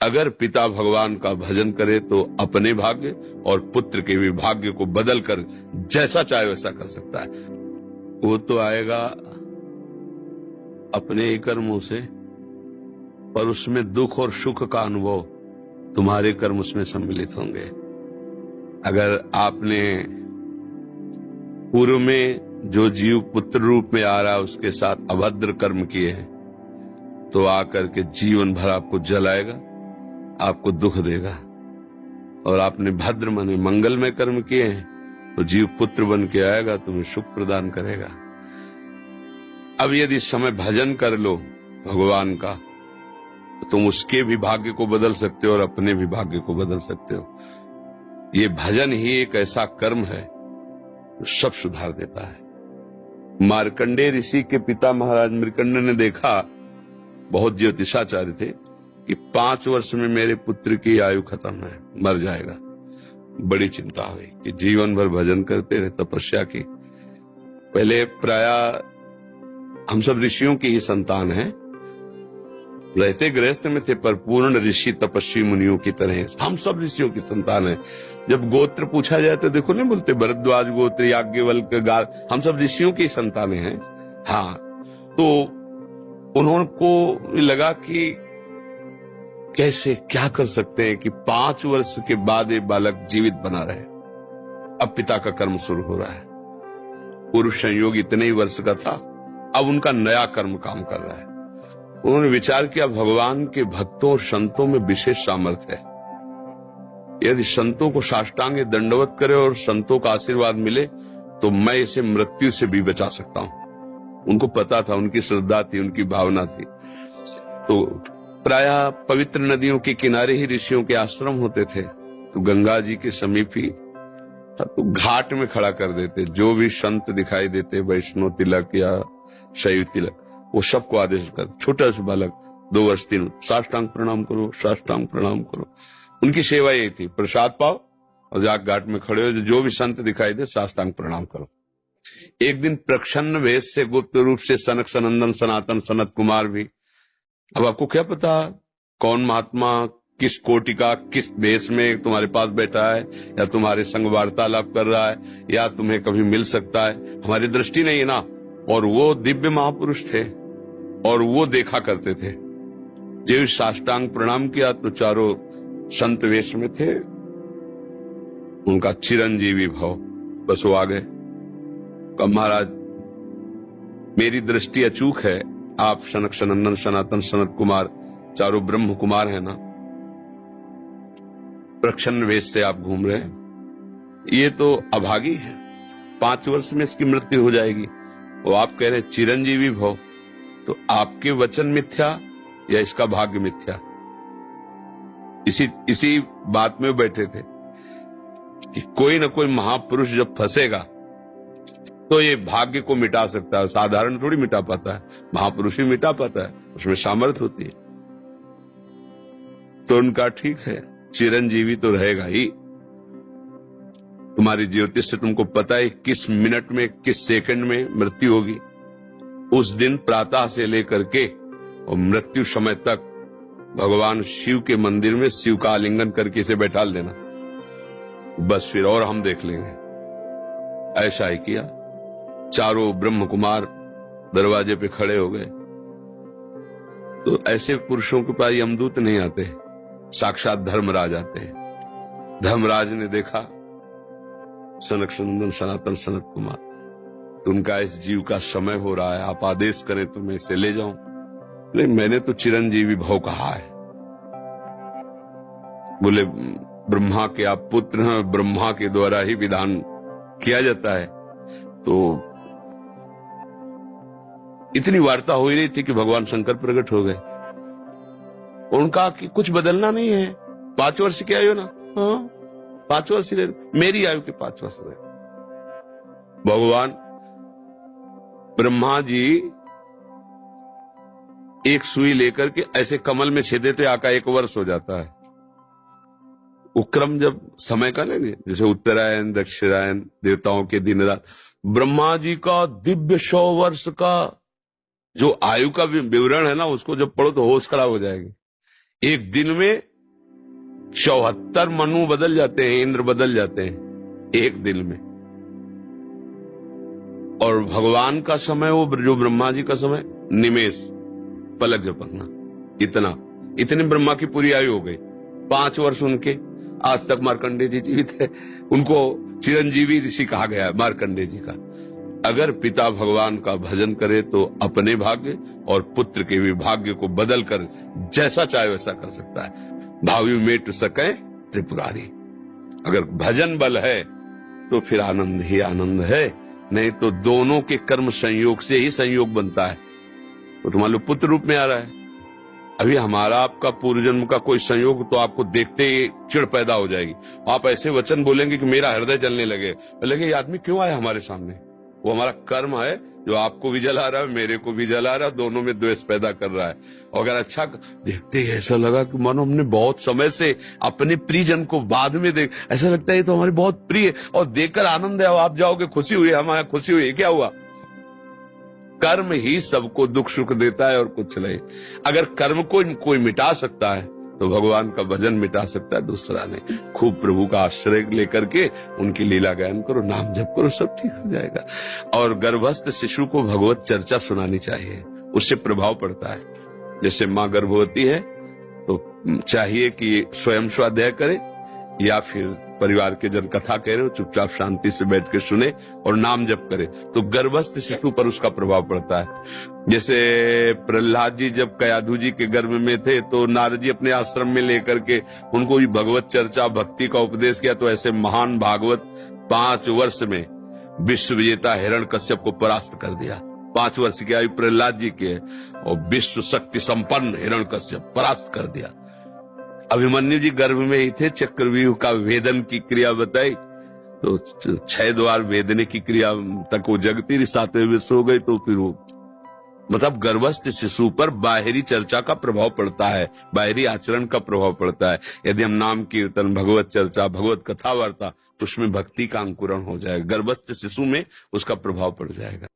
अगर पिता भगवान का भजन करे तो अपने भाग्य और पुत्र के भी भाग्य को बदल कर जैसा चाहे वैसा कर सकता है। वो तो आएगा अपने ही कर्मों से, पर उसमें दुख और सुख का अनुभव तुम्हारे कर्म उसमें सम्मिलित होंगे। अगर आपने पूर्व में जो जीव पुत्र रूप में आ रहा है उसके साथ अभद्र कर्म किए हैं, तो आकर के जीवन भर आपको जलाएगा, आपको दुख देगा। और आपने भद्र माने मंगलमय कर्म किए हैं तो जीव पुत्र बन के आएगा, तुम्हें सुख प्रदान करेगा। अब यदि समय भजन कर लो भगवान का, तो तुम उसके भी भाग्य को बदल सकते हो और अपने भी भाग्य को बदल सकते हो। ये भजन ही एक ऐसा कर्म है जो सब सुधार देता है। मार्कंडेय ऋषि के पिता महाराज मृकंड ने देखा, बहुत ज्योतिषाचार्य थे, कि 5 वर्ष में मेरे पुत्र की आयु खत्म है, मर जाएगा। बड़ी चिंता हुई कि जीवन भर भजन करते रहे, तपस्या की। पहले प्राय हम सब ऋषियों की ही संतान हैं, रहते गृहस्थ में थे पर पूर्ण ऋषि तपस्वी मुनियों की तरह हम सब ऋषियों की संतान हैं। जब गोत्र पूछा जाए तो देखो नहीं बोलते भरद्वाज गोत्र, याज्ञवल्क्य, गार, हम सब ऋषियों की संतानें हैं। हाँ, तो उन्होंने लगा कि कैसे क्या कर सकते हैं कि 5 वर्ष के बाद ये बालक जीवित बना रहे। अब पिता का कर्म शुरू हो रहा है। पूर्व संयोग इतने ही वर्ष का था, अब उनका नया कर्म काम कर रहा है। उन्होंने विचार किया, भगवान के भक्तों और संतों में विशेष सामर्थ्य है। यदि संतों को साष्टांग दंडवत करे और संतों का आशीर्वाद मिले तो मैं इसे मृत्यु से भी बचा सकता हूं। उनको पता था, उनकी श्रद्धा थी, उनकी भावना थी। तो प्रायः पवित्र नदियों के किनारे ही ऋषियों के आश्रम होते थे, तो गंगा जी के समीप ही तो घाट में खड़ा कर देते। जो भी संत दिखाई देते, वैष्णव तिलक या शैव तिलक, वो सबको आदेश कर, छोटा सा बालक 2 वर्ष 3, साष्टांग प्रणाम करो, साष्टांग प्रणाम करो। उनकी सेवा यही थी, प्रसाद पाओ और जाके घाट में खड़े हो, जो भी संत दिखाई दे साष्टांग प्रणाम करो। एक दिन प्रच्छन्न वेश से गुप्त रूप से सनक सनंदन सनातन सनत कुमार भी, अब आपको क्या पता कौन महात्मा किस कोटि का किस वेश में तुम्हारे पास बैठा है, या तुम्हारे संग वार्तालाप कर रहा है, या तुम्हें कभी मिल सकता है, हमारी दृष्टि नहीं है ना। और वो दिव्य महापुरुष थे और वो देखा करते थे। जब साष्टांग प्रणाम किया तो चारों संत वेश में थे, उनका चिरंजीवी भव, बस वो आ गए। कहा, महाराज मेरी दृष्टि अचूक है, आप सनक सनंदन सनातन सनत कुमार चारों ब्रह्म कुमार है ना, प्रच्छन्न वेश से आप घूम रहे हैं, ये तो अभागी है, 5 वर्ष में इसकी मृत्यु हो जाएगी। वो आप कह रहे चिरंजीवी भव, तो आपके वचन मिथ्या या इसका भाग्य मिथ्या? इसी बात में बैठे थे कि कोई न कोई महापुरुष जब फंसेगा तो ये भाग्य को मिटा सकता है, साधारण थोड़ी मिटा पाता है, महापुरुष ही मिटा पाता है, उसमें सामर्थ्य होती है। तो उनका ठीक है, चिरंजीवी तो रहेगा ही। तुम्हारी ज्योतिष से तुमको पता है किस मिनट में किस सेकंड में मृत्यु होगी। उस दिन प्रातः से लेकर के और मृत्यु समय तक भगवान शिव के मंदिर में शिव का आलिंगन करके इसे बैठा देना, बस फिर और हम देख लेंगे। ऐसा ही किया। चारों ब्रह्म कुमार दरवाजे पे खड़े हो गए। तो ऐसे पुरुषों के पास यमदूत नहीं आते, साक्षात धर्मराज आते हैं। धर्मराज ने देखा सनक सनंदन सनातन सनत कुमार, तो उनका इस जीव का समय हो रहा है, आप आदेश करें तो मैं इसे ले जाऊं। नहीं, मैंने तो चिरंजीवी भव कहा है। बोले ब्रह्मा के आप पुत्र हैं, ब्रह्मा के द्वारा ही विधान किया जाता है। तो इतनी वार्ता हो ही रही थी कि भगवान शंकर प्रकट हो गए। उनका कि कुछ बदलना नहीं है, 5 वर्ष की आयु ना, हाँ 5 वर्ष ही रहे, मेरी आयु के 5 वर्ष रहे। भगवान ब्रह्मा जी एक सुई लेकर के ऐसे कमल में छेद देते, आका 1 वर्ष हो जाता है। वो क्रम जब समय का नहीं, जैसे उत्तरायण दक्षिणायन देवताओं के दिन रात, ब्रह्मा जी का दिव्य 100 वर्ष का जो आयु का विवरण है ना, उसको जब पढ़ो तो होश खराब हो जाएगी। एक दिन में 74 मनु बदल जाते हैं, इंद्र बदल जाते हैं एक दिन में। और भगवान का समय, वो जो ब्रह्मा जी का समय, निमेष, पलक झपकना, इतने ब्रह्मा की पूरी आयु हो गई। 5 वर्ष उनके, आज तक मार्कंडेय जी जीवित है, उनको चिरंजीवी ऋषि कहा गया है मार्कंडेय जी का। अगर पिता भगवान का भजन करे तो अपने भाग्य और पुत्र के भी भाग्य को बदल कर जैसा चाहे वैसा कर सकता है। भावी मेट सके त्रिपुरारी। अगर भजन बल है तो फिर आनंद ही आनंद है, नहीं तो दोनों के कर्म संयोग से ही संयोग बनता है। तो तुम्हारे पुत्र रूप में आ रहा है। अभी हमारा आपका पूर्व जन्म का कोई संयोग तो आपको देखते ही चिढ़ पैदा हो जाएगी। आप ऐसे वचन बोलेंगे कि मेरा हृदय जलने लगे, ये आदमी क्यों आया हमारे सामने? वो हमारा कर्म है जो आपको भी जला रहा है, मेरे को भी जला रहा है, दोनों में द्वेष पैदा कर रहा है। और अगर अच्छा देखते ही ऐसा लगा कि मानो हमने बहुत समय से अपने प्रियजन को बाद में देख, ऐसा लगता है ये तो हमारी बहुत प्रिय, और देखकर आनंद है, आप जाओगे खुशी हुई, हमारा खुशी हुई, क्या हुआ? कर्म ही सबको दुख सुख देता है और कुछ नहीं। अगर कर्म को कोई मिटा सकता है तो भगवान का भजन मिटा सकता है दूसरा नहीं। खूब प्रभु का आश्रय लेकर के उनकी लीला गायन करो, नाम जप करो, सब ठीक हो जाएगा। और गर्भस्थ शिशु को भगवत चर्चा सुनानी चाहिए, उससे प्रभाव पड़ता है। जैसे माँ गर्भवती है तो चाहिए कि स्वयं स्वाध्याय करे, या फिर परिवार के जन कथा कह रहे हो, चुपचाप शांति से बैठ के सुने और नाम जप करे, तो गर्भस्थ शिशु पर उसका प्रभाव पड़ता है। जैसे प्रहलाद जी जब कयाधु जी के गर्भ में थे तो नारद जी अपने आश्रम में लेकर के उनको भी भगवत चर्चा भक्ति का उपदेश किया। तो ऐसे महान भागवत 5 वर्ष में विश्व विजेता हिरण्यकश्यप को परास्त कर दिया। 5 वर्ष की आयु प्रहलाद जी की है और विश्व शक्ति संपन्न हिरण्यकश्यप परास्त कर दिया। अभिमन्यु जी गर्भ में ही थे, चक्रव्यूह का वेदन की क्रिया बताई तो 6 द्वार वेदने की क्रिया तक वो जगती रही, 7वें विश्व हो गई। तो फिर वो मतलब गर्भस्थ शिशु पर बाहरी चर्चा का प्रभाव पड़ता है, बाहरी आचरण का प्रभाव पड़ता है। यदि हम नाम कीर्तन, भगवत चर्चा, भगवत कथा वार्ता, तो उसमें भक्ति का अंकुरण हो जाएगा, गर्भस्थ शिशु में उसका प्रभाव पड़ जाएगा।